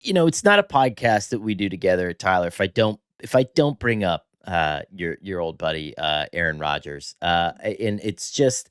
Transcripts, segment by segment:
It's not a podcast that we do together, Tyler, if I don't bring up your old buddy Aaron Rodgers. And it's just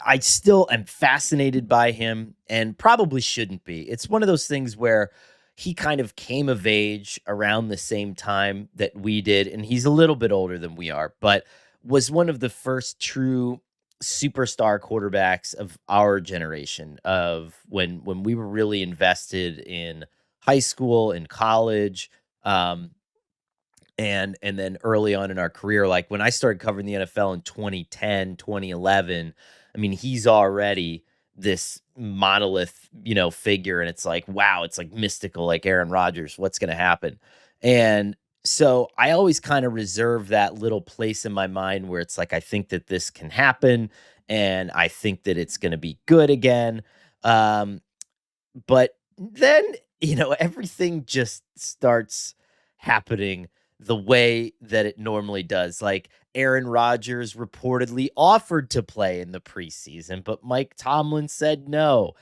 I still am fascinated by him and probably shouldn't be. It's one of those things where he kind of came of age around the same time that we did, and he's a little bit older than we are, but was one of the first true superstar quarterbacks of our generation, of when we were really invested in high school and college, um, and then early on in our career. Like when I started covering the NFL in 2010, 2011, I mean, he's already this monolith, figure, and it's like, wow, it's like mystical, like Aaron Rodgers, what's going to happen? And so I always kind of reserve that little place in my mind where it's like, I think that this can happen, and I think that it's going to be good again. Um, but then, everything just starts happening the way that it normally does. Like Aaron Rodgers reportedly offered to play in the preseason, but Mike Tomlin said no.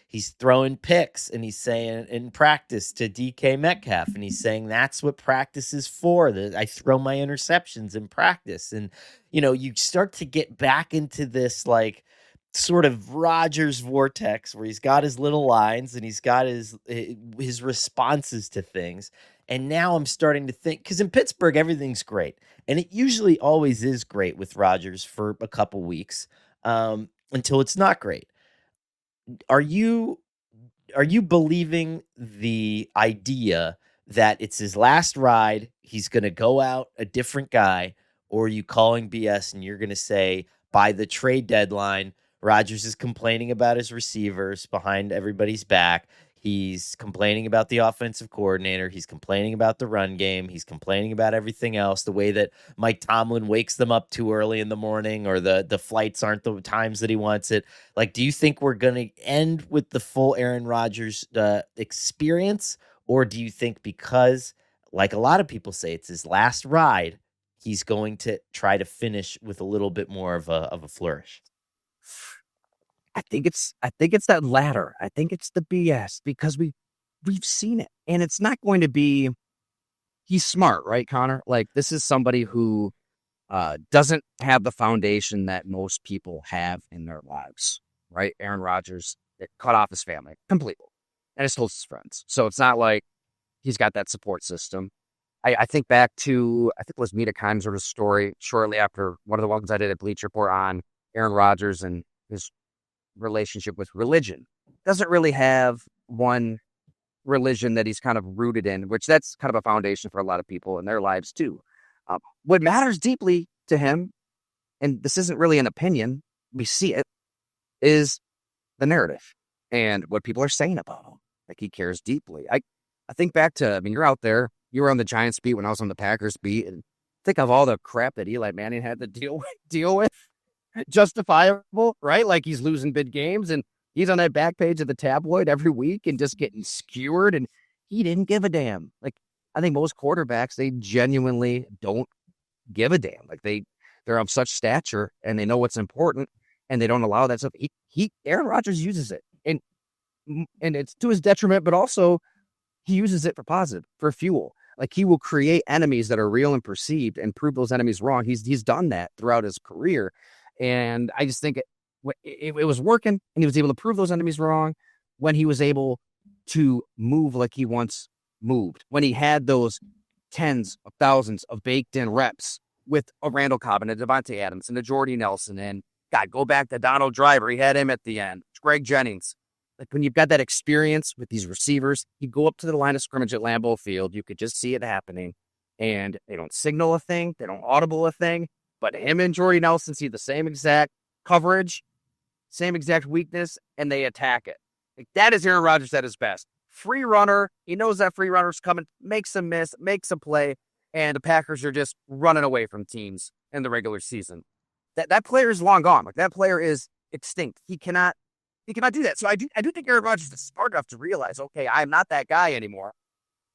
He's throwing picks and he's saying in practice to DK Metcalf, and he's saying that's what practice is for. That I throw my interceptions in practice. And, you start to get back into this like sort of Rogers vortex where he's got his little lines and he's got his responses to things. And now I'm starting to think, because in Pittsburgh everything's great, and it usually always is great with Rogers for a couple weeks, until it's not great. Are you are you believing the idea that it's his last ride, he's going to go out a different guy, or are you calling BS and you're going to say by the trade deadline, Rodgers is complaining about his receivers behind everybody's back. He's complaining about the offensive coordinator. He's complaining about the run game. He's complaining about everything else, the way that Mike Tomlin wakes them up too early in the morning, or the flights aren't the times that he wants it. Like, do you think we're going to end with the full Aaron Rodgers experience? Or do you think because, like a lot of people say, it's his last ride, he's going to try to finish with a little bit more of a flourish? I think it's that latter. I think it's the BS because we've seen it. And it's not going to be he's smart, right, Connor? Like this is somebody who doesn't have the foundation that most people have in their lives, right? Aaron Rodgers it cut off his family completely and his closest friends. So it's not like he's got that support system. I think back to, I think it was Mita Kimes' story shortly after one of the ones I did at Bleacher Report on Aaron Rodgers and his relationship with religion. Doesn't really have one religion that he's kind of rooted in, which that's kind of a foundation for a lot of people in their lives too. What matters deeply to him, and this isn't really an opinion, we see it, is the narrative and what people are saying about him. Like he cares deeply. I think back to, I mean, you're out there, you were on the Giants beat when I was on the Packers beat, and think of all the crap that Eli Manning had to deal with. Justifiable, right? Like he's losing big games and he's on that back page of the tabloid every week and just getting skewered, and he didn't give a damn. Like I think most quarterbacks, they genuinely don't give a damn. Like they're of such stature and they know what's important and they don't allow that stuff. Aaron Rodgers uses it and it's to his detriment, but also he uses it for positive, for fuel. Like he will create enemies that are real and perceived and prove those enemies wrong. He's done that throughout his career. And I just think it was working, and he was able to prove those enemies wrong when he was able to move like he once moved, when he had those tens of thousands of baked in reps with a Randall Cobb and a Devontae Adams and a Jordy Nelson. And God, go back to Donald Driver. He had him at the end. Greg Jennings. Like when you've got that experience with these receivers, you go up to the line of scrimmage at Lambeau Field, you could just see it happening. And they don't signal a thing. They don't audible a thing. But him and Jordy Nelson see the same exact coverage, same exact weakness, and they attack it. Like that is Aaron Rodgers at his best. Free runner. He knows that free runner's coming, makes a miss, makes a play, and the Packers are just running away from teams in the regular season. That player is long gone. Like that player is extinct. He cannot do that. So I do think Aaron Rodgers is smart enough to realize, okay, I'm not that guy anymore.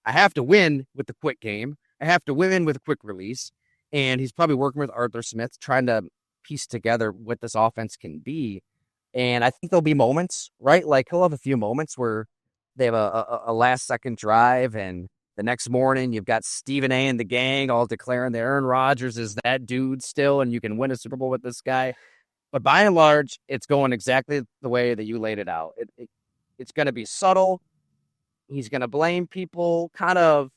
I have to win with the quick game. I have to win with a quick release. And he's probably working with Arthur Smith, trying to piece together what this offense can be. And I think there'll be moments, right? Like he'll have a few moments where They have a last-second drive, and the next morning you've got Stephen A. and the gang all declaring that Aaron Rodgers is that dude still, and you can win a Super Bowl with this guy. But by and large, it's going exactly the way that you laid it out. It's going to be subtle. He's going to blame people kind of,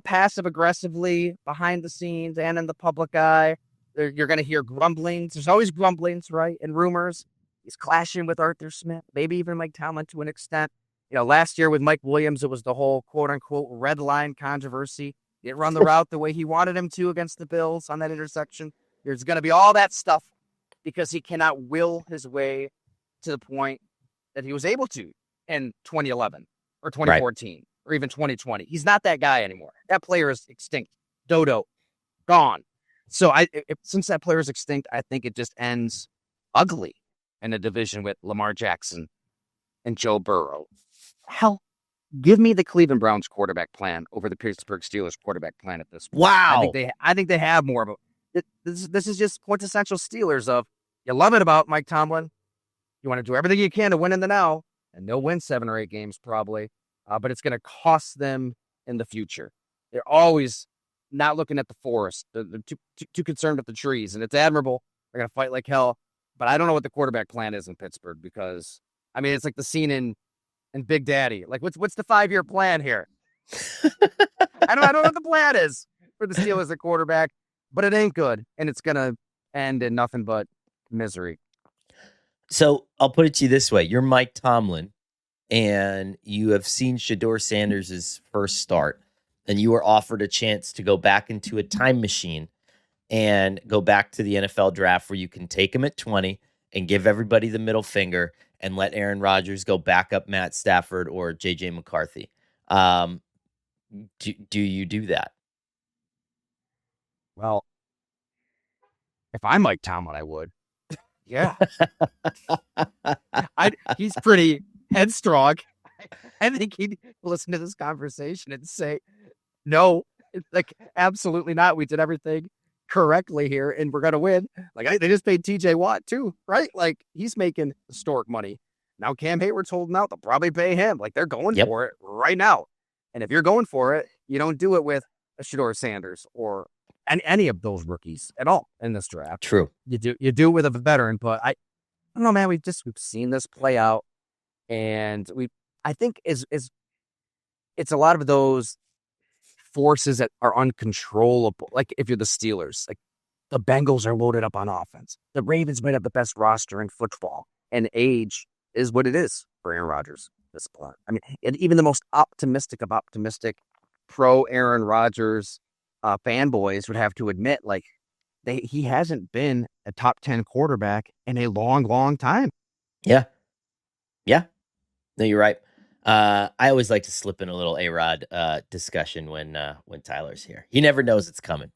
passive aggressively behind the scenes and in the public eye. You're going to hear grumblings. There's always grumblings, right? And rumors. He's clashing with Arthur Smith, maybe even Mike Tomlin to an extent. Last year with Mike Williams, it was the whole quote unquote red line controversy. He didn't run the route the way he wanted him to against the Bills on that intersection. There's going to be all that stuff because he cannot will his way to the point that he was able to in 2011 or 2014 or even 2020. He's not that guy anymore. That player is extinct. Dodo, gone. So since that player is extinct, I think it just ends ugly in a division with Lamar Jackson and Joe Burrow. Hell, give me the Cleveland Browns quarterback plan over the Pittsburgh Steelers quarterback plan at this point. Wow. I think they have more of a. This is just quintessential Steelers of you love it about Mike Tomlin. You want to do everything you can to win in the now, and they'll win 7 or 8 games probably, but it's going to cost them in the future. They're always not looking at the forest. They're too concerned with the trees, and it's admirable. They're going to fight like hell, but I don't know what the quarterback plan is in Pittsburgh because, it's like the scene in Big Daddy. Like, what's the 5-year plan here? I don't know what the plan is for the Steelers at quarterback, but it ain't good, and it's going to end in nothing but misery. So I'll put it to you this way. You're Mike Tomlin, and you have seen Shedeur Sanders' first start, and you were offered a chance to go back into a time machine and go back to the NFL draft where you can take him at 20 and give everybody the middle finger and let Aaron Rodgers go back up Matt Stafford or J.J. McCarthy. Do you do that? Well, if I'm Mike Tomlin, I would. Yeah. He's pretty headstrong. I think he'd listen to this conversation and say, no, like, absolutely not. We did everything correctly here, and we're going to win. Like, they just paid TJ Watt, too, right? Like, he's making historic money. Now Cam Hayward's holding out. They'll probably pay him. Like, they're going for it right now. And if you're going for it, you don't do it with a Shedeur Sanders or any of those rookies at all in this draft. True. You do it with a veteran, but I don't know, man. We've seen this play out, and I think it's a lot of those forces that are uncontrollable. Like if you're the Steelers, like the Bengals are loaded up on offense. The Ravens might have the best roster in football, and age is what it is for Aaron Rodgers. This spot. And even the most optimistic of optimistic pro Aaron Rodgers fanboys would have to admit, like, he hasn't been a top 10 quarterback in a long, long time. Yeah. No, you're right. I always like to slip in a little A-Rod discussion when Tyler's here. He never knows it's coming.